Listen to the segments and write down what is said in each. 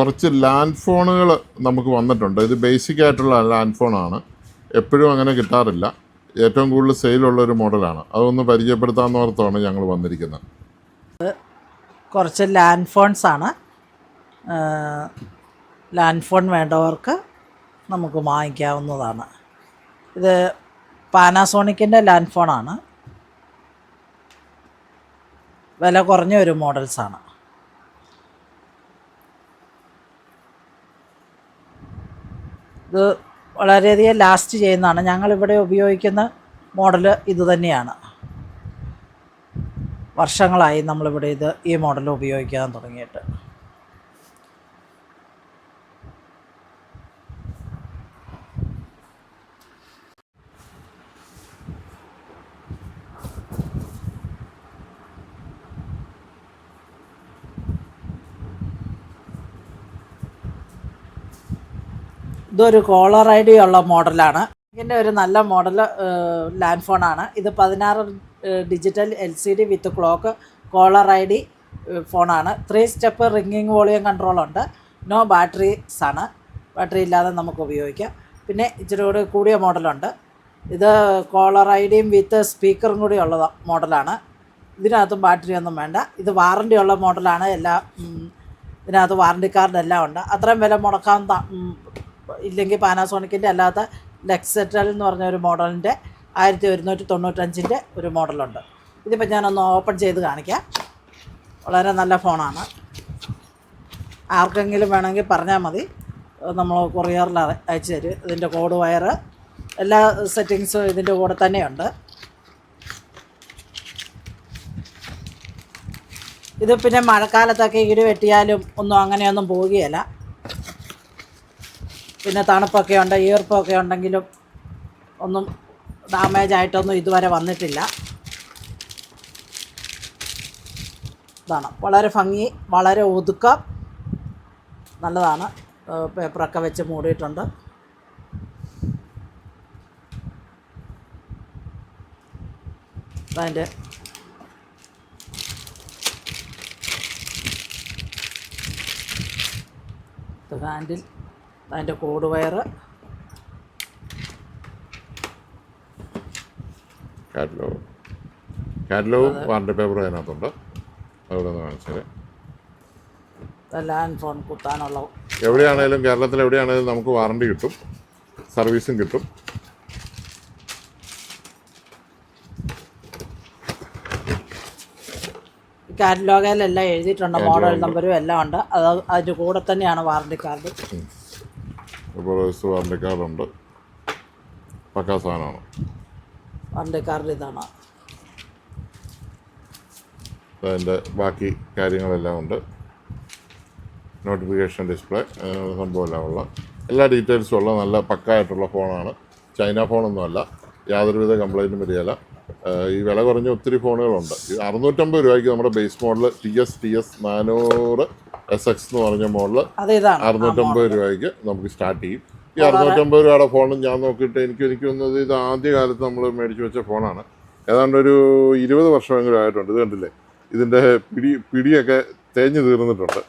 കുറച്ച് ലാൻഡ് ഫോണുകൾ നമുക്ക് വന്നിട്ടുണ്ട്. ഇത് ബേസിക് ആയിട്ടുള്ള ലാൻഡ് ഫോണാണ്, എപ്പോഴും അങ്ങനെ കിട്ടാറില്ല. ഏറ്റവും കൂടുതൽ സെയിലുള്ളൊരു മോഡലാണ്. അതൊന്ന് പരിചയപ്പെടുത്താമെന്നോർത്താണ് ഞങ്ങൾ വന്നിരിക്കുന്നത്. കുറച്ച് ലാൻഡ് ഫോൺസാണ്. ലാൻഡ് ഫോൺ വേണ്ടവർക്ക് നമുക്ക് വാങ്ങിക്കാവുന്നതാണ്. ഇത് പാനാസോണിക്കിൻ്റെ ലാൻഡ് ഫോണാണ്. വില കുറഞ്ഞ ഒരു മോഡൽസാണ്. ഇത് വളരെയധികം ലാസ്റ്റ് ചെയ്യുന്നതാണ്. ഞങ്ങളിവിടെ ഉപയോഗിക്കുന്ന മോഡൽ ഇത് തന്നെയാണ്. വർഷങ്ങളായി നമ്മളിവിടെ ഈ മോഡൽ ഉപയോഗിക്കാൻ തുടങ്ങിയിട്ട്. ഇതൊരു കോളർ ഐ ഡി ഉള്ള മോഡലാണ്. ഇതിൻ്റെ ഒരു നല്ല മോഡൽ ലാൻഡ് ഫോണാണ്. ഇത് 16 digital LCD with clock caller I D ഫോണാണ്. 3 സ്റ്റെപ്പ് റിംഗിങ് വോളിയം കൺട്രോളുണ്ട്. നോ ബാറ്ററീസ് ആണ്. ബാറ്ററി ഇല്ലാതെ നമുക്ക് ഉപയോഗിക്കാം. പിന്നെ ഇച്ചിരി കൂടി കൂടിയ മോഡലുണ്ട്. ഇത് കോളർ ഐ ഡിയും വിത്ത് സ്പീക്കറും കൂടി ഉള്ള മോഡലാണ്. ഇതിനകത്തും ബാറ്ററി ഒന്നും വേണ്ട. ഇത് വാറണ്ടി ഉള്ള മോഡലാണ്. ഇതിനകത്ത് വാറണ്ടി കാർഡ് എല്ലാം ഉണ്ട്. അത്രയും വില മുടക്കാൻ ഇല്ലെങ്കിൽ പാനാസോണിക്കിൻ്റെ അല്ലാത്ത ലെക്സെറ്റൽ എന്ന് പറഞ്ഞ ഒരു മോഡലിൻ്റെ 1195 ഒരു മോഡലുണ്ട്. ഇതിപ്പോൾ ഞാനൊന്ന് ഓപ്പൺ ചെയ്ത് കാണിക്കാം. വളരെ നല്ല ഫോണാണ്. ആർക്കെങ്കിലും വേണമെങ്കിൽ പറഞ്ഞാൽ മതി, നമ്മൾ കൊറിയറിൽ അയച്ചു തരും. ഇതിൻ്റെ കോഡ് വയർ എല്ലാ സെറ്റിങ്സും ഇതിൻ്റെ കൂടെ തന്നെയുണ്ട്. ഇത് പിന്നെ മഴക്കാലത്തൊക്കെ ഇടി വെട്ടിയാലും ഒന്നും അങ്ങനെയൊന്നും പോവുകയില്ല. പിന്നെ തണുപ്പൊക്കെ ഉണ്ട്, ഈർപ്പമൊക്കെ ഉണ്ടെങ്കിലും ഒന്നും ഡാമേജ് ആയിട്ടൊന്നും ഇതുവരെ വന്നിട്ടില്ല. ഇതാണ് വളരെ ഭംഗി, വളരെ ഒതുക്കം, നല്ലതാണ്. പേപ്പറൊക്കെ വെച്ച് മൂടിയിട്ടുണ്ട്. അതിൻ്റെ ഹാൻഡിൽ, അതിൻ്റെ code wire, catalogue warranty paper അതിനകത്തുണ്ട്. അവിടെ നിന്ന് കാണിച്ചത് ലാൻഡ് ഫോൺ കുത്താനുള്ള എവിടെയാണേലും കേരളത്തിൽ എവിടെയാണേലും നമുക്ക് വാറണ്ടി കിട്ടും, സർവീസും കിട്ടും. കാറ്റലോഗിലെല്ലാം എഴുതിയിട്ടുണ്ട്, മോഡൽ നമ്പറും എല്ലാം ഉണ്ട്. അതിൻ്റെ കൂടെ തന്നെയാണ് വാറണ്ടി കാർഡ്. വാറണ്ടി കാർഡുണ്ട്, പക്കാ സാധനമാണ്. വാറണ്ടി കാർഡ് ഇതാണ്. അതിൻ്റെ ബാക്കി കാര്യങ്ങളെല്ലാം ഉണ്ട്. നോട്ടിഫിക്കേഷൻ ഡിസ്പ്ലേ സംഭവമെല്ലാം ഉള്ള എല്ലാ ഡീറ്റെയിൽസും ഉള്ള നല്ല പക്കായിട്ടുള്ള ഫോണാണ്. ചൈന ഫോണൊന്നുമല്ല, യാതൊരുവിധ കംപ്ലൈൻറ്റും വരികയില്ല. ഈ വില കുറഞ്ഞ ഒത്തിരി ഫോണുകളുണ്ട്. 650 രൂപയ്ക്ക് നമ്മുടെ ബേസ് മോഡൽ TS 400 SX എന്ന് പറഞ്ഞ മോഡൽ 650 രൂപയ്ക്ക് നമുക്ക് സ്റ്റാർട്ട് ചെയ്യും. ഈ 650 രൂപയുടെ ഫോണും ഞാൻ നോക്കിയിട്ട് എനിക്ക് തോന്നുന്നത് ഇത് ആദ്യ കാലത്ത് നമ്മൾ മേടിച്ച് വെച്ച ഫോണാണ്. ഏതാണ്ട് ഒരു 20 വർഷമെങ്കിലും ആയിട്ടുണ്ട്. ഇത് കണ്ടില്ലേ, ഇതിൻ്റെ പിടിയൊക്കെ തേഞ്ഞ് തീർന്നിട്ടുണ്ട്.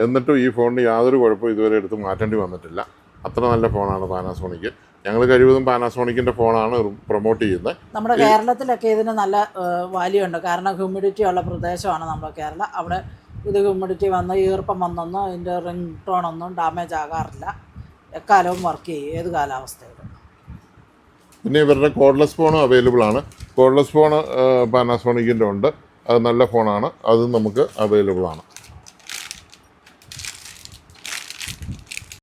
എന്നിട്ടും ഈ ഫോണിന് യാതൊരു കുഴപ്പവും ഇതുവരെ എടുത്ത് മാറ്റേണ്ടി വന്നിട്ടില്ല. അത്ര നല്ല ഫോണാണ് പാനാസോണിക്ക്. ഞങ്ങൾ കഴിവതും പാനാസോണിക്കിൻ്റെ ഫോണാണ് പ്രൊമോട്ട് ചെയ്യുന്നത്. നമ്മുടെ കേരളത്തിലൊക്കെ ഇതിന് നല്ല വാല്യൂ ഉണ്ട്. കാരണം ഹ്യൂമിഡിറ്റി ഉള്ള പ്രദേശമാണ് നമ്മുടെ കേരളം. അവിടെ ഇത് ഹ്യൂമിഡിറ്റി വന്ന് ഈർപ്പം വന്നൊന്നും ഇതിൻ്റെ റിംഗ് ടോണൊന്നും ഡാമേജ് ആകാറില്ല. എക്കാലവും വർക്ക് ചെയ്യും, ഏത് കാലാവസ്ഥയിലും. പിന്നെ ഇവരുടെ കോഡ്ലെസ് ഫോണും അവൈലബിൾ ആണ്. കോഡ്ലെസ് ഫോൺ പാനാസോണിക്കിൻ്റെ ഉണ്ട്. അത് നല്ല ഫോണാണ്, അതും നമുക്ക് അവൈലബിൾ ആണ്.